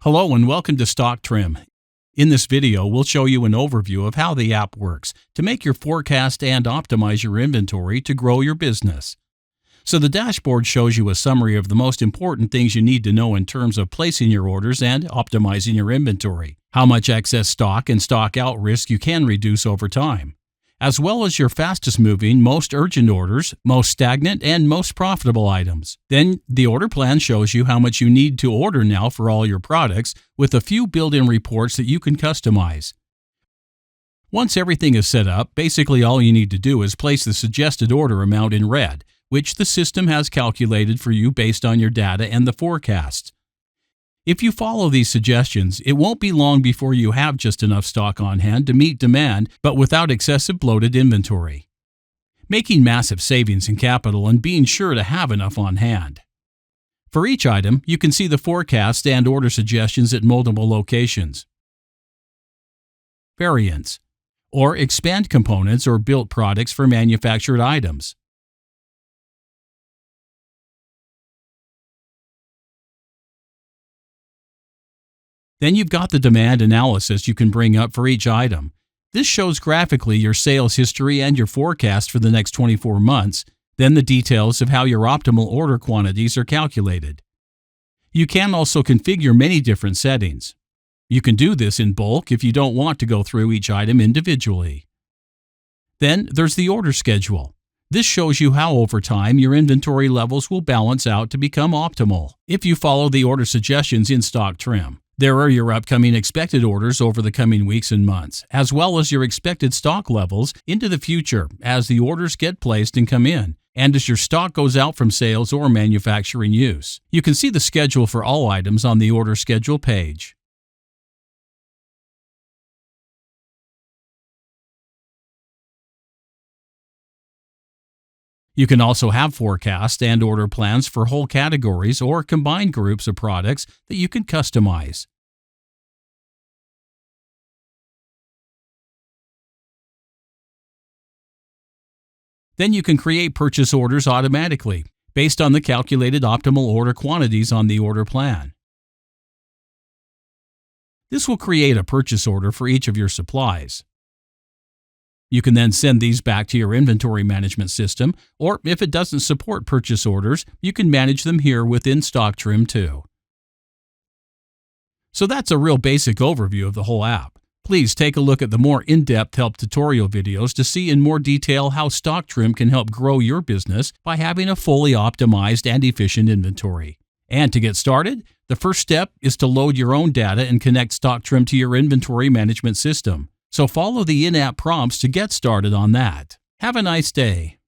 Hello and welcome to StockTrim. In this video, we'll show you an overview of how the app works to make your forecast and optimize your inventory to grow your business. So the dashboard shows you a summary of the most important things you need to know in terms of placing your orders and optimizing your inventory, how much excess stock and stock out risk you can reduce over time, as well as your fastest moving, most urgent orders, most stagnant, and most profitable items. Then the order plan shows you how much you need to order now for all your products, with a few built-in reports that you can customize. Once everything is set up, basically all you need to do is place the suggested order amount in red, which the system has calculated for you based on your data and the forecasts. If you follow these suggestions, it won't be long before you have just enough stock on hand to meet demand, but without excessive bloated inventory, making massive savings in capital and being sure to have enough on hand. For each item, you can see the forecast and order suggestions at multiple locations. Variants, or expand components or built products for manufactured items. Then you've got the demand analysis you can bring up for each item. This shows graphically your sales history and your forecast for the next 24 months, then the details of how your optimal order quantities are calculated. You can also configure many different settings. You can do this in bulk if you don't want to go through each item individually. Then there's the order schedule. This shows you how over time your inventory levels will balance out to become optimal if you follow the order suggestions in StockTrim. There are your upcoming expected orders over the coming weeks and months, as well as your expected stock levels into the future as the orders get placed and come in, and as your stock goes out from sales or manufacturing use. You can see the schedule for all items on the order schedule page. You can also have forecasts and order plans for whole categories or combined groups of products that you can customize. Then you can create purchase orders automatically based on the calculated optimal order quantities on the order plan. This will create a purchase order for each of your supplies. You can then send these back to your inventory management system, or if it doesn't support purchase orders, you can manage them here within StockTrim too. So that's a real basic overview of the whole app. Please take a look at the more in-depth help tutorial videos to see in more detail how StockTrim can help grow your business by having a fully optimized and efficient inventory. And to get started, the first step is to load your own data and connect StockTrim to your inventory management system. So follow the in-app prompts to get started on that. Have a nice day.